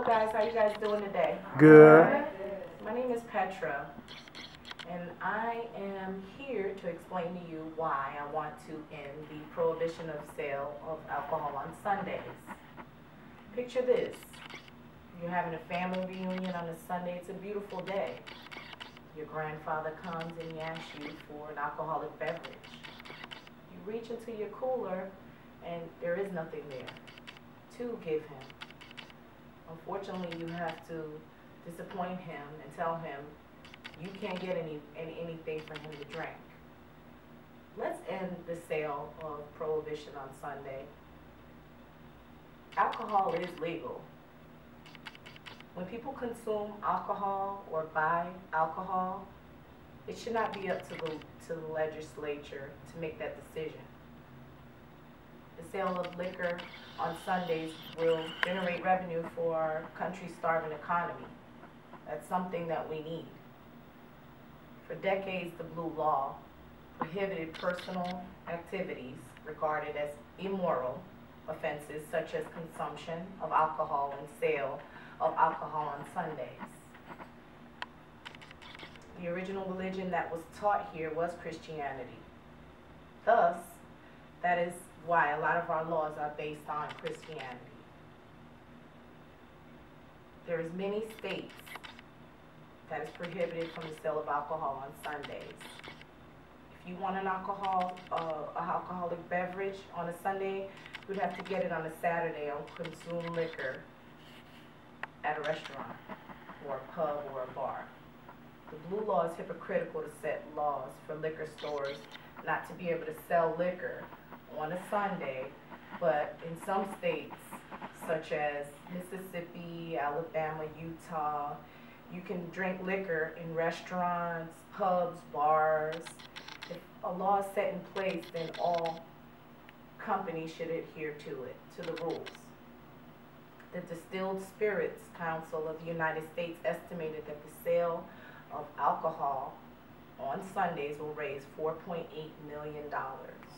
Hello guys, how you guys doing today? Good. My name is Petra, and I am here to explain to you why I want to end the prohibition of sale of alcohol on Sundays. Picture this. You're having a family reunion on a Sunday. It's a beautiful day. Your grandfather comes and he asks you for an alcoholic beverage. You reach into your cooler and there is nothing there to give him. Unfortunately, you have to disappoint him and tell him you can't get anything for him to drink. Let's end the sale of prohibition on Sunday. Alcohol is legal. When people consume alcohol or buy alcohol, it should not be up to the legislature to make that decision. The sale of liquor on Sundays will generate revenue for our country's starving economy. That's something that we need. For decades, the blue law prohibited personal activities regarded as immoral offenses such as consumption of alcohol and sale of alcohol on Sundays. The original religion that was taught here was Christianity. Thus, that is why a lot of our laws are based on Christianity. There is many states that is prohibited from the sale of alcohol on Sundays. If you want an alcoholic beverage on a Sunday, you would have to get it on a Saturday or consume liquor at a restaurant or a pub or a bar. The blue law is hypocritical to set laws for liquor stores not to be able to sell liquor on a Sunday, but in some states such as Mississippi, Alabama, Utah, you can drink liquor in restaurants, pubs, bars. If a law is set in place, then all companies should adhere to it, to the rules. The Distilled Spirits Council of the United States estimated that the sale of alcohol on Sundays will raise $4.8 million.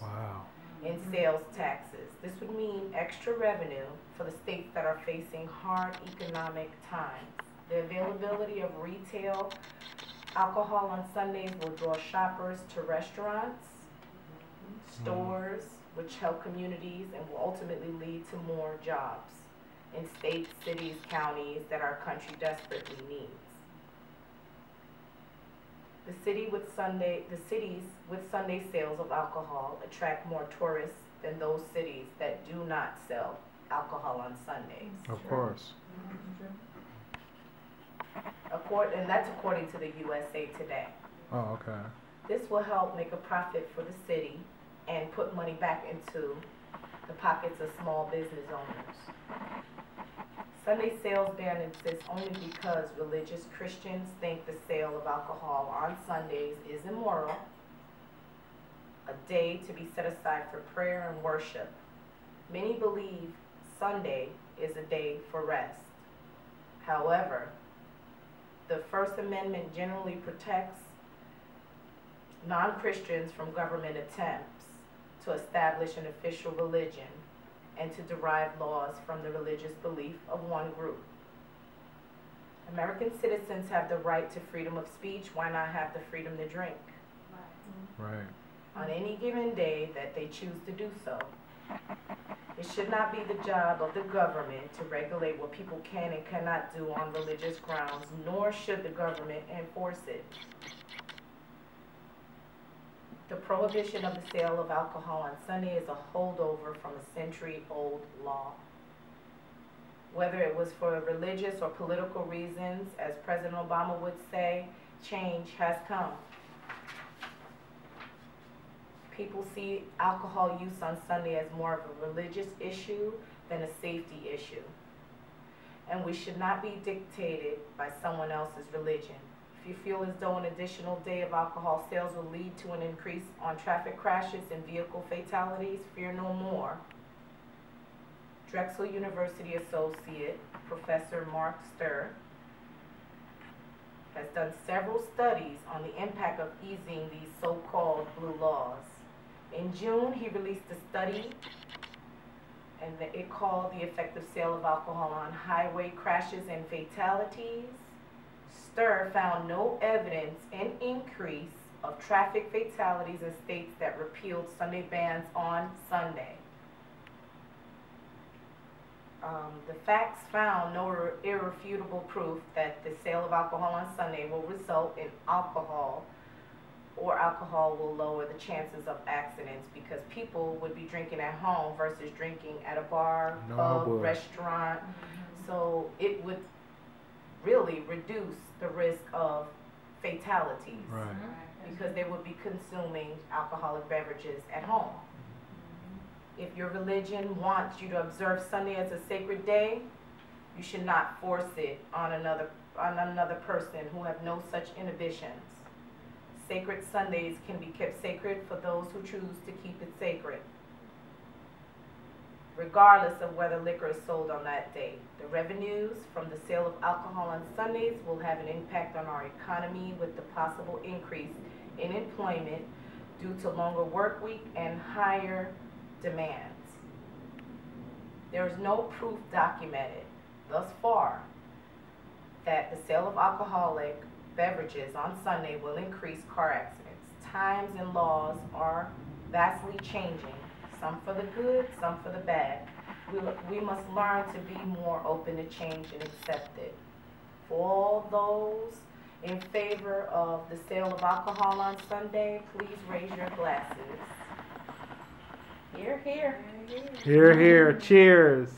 Wow. In sales taxes. This would mean extra revenue for the states that are facing hard economic times. The availability of retail alcohol on Sundays will draw shoppers to restaurants, stores, which help communities and will ultimately lead to more jobs in states, cities, counties that our country desperately needs. The cities with Sunday sales of alcohol attract more tourists than those cities that do not sell alcohol on Sundays. Of course. And that's according to the USA Today. Oh, okay. This will help make a profit for the city and put money back into the pockets of small business owners. Sunday sales ban exists only because religious Christians think the sale of alcohol on Sundays is immoral, a day to be set aside for prayer and worship. Many believe Sunday is a day for rest. However, the First Amendment generally protects non-Christians from government attempts to establish an official religion and to derive laws from the religious belief of one group. American citizens have the right to freedom of speech. Why not have the freedom to drink? Right. On any given day that they choose to do so. It should not be the job of the government to regulate what people can and cannot do on religious grounds, nor should the government enforce it. The prohibition of the sale of alcohol on Sunday is a holdover from a century-old law. Whether it was for religious or political reasons, as President Obama would say, change has come. People see alcohol use on Sunday as more of a religious issue than a safety issue. And we should not be dictated by someone else's religion. If you feel as though an additional day of alcohol sales will lead to an increase on traffic crashes and vehicle fatalities, fear no more. Drexel University associate Professor Mark Stir has done several studies on the impact of easing these so-called blue laws. In June, he released a study and it called the effective sale of alcohol on highway crashes and fatalities. STIR found no evidence in increase of traffic fatalities in states that repealed Sunday bans on Sunday. The facts found no irrefutable proof that the sale of alcohol on Sunday will result in alcohol will lower the chances of accidents, because people would be drinking at home versus drinking at a bar, pub, restaurant. So it would really reduce the risk of fatalities, because they would be consuming alcoholic beverages at home. If your religion wants you to observe Sunday as a sacred day, you should not force it on another person who have no such inhibitions. Sacred Sundays can be kept sacred for those who choose to keep it sacred, regardless of whether liquor is sold on that day. The revenues from the sale of alcohol on Sundays will have an impact on our economy, with the possible increase in employment due to longer work week and higher demands. There is no proof documented thus far that the sale of alcoholic beverages on Sunday will increase car accidents. Times and laws are vastly changing, some for the good, some for the bad. We must learn to be more open to change and accept it. For all those in favor of the sale of alcohol on Sunday, please raise your glasses. Hear, hear. Hear, hear. Cheers.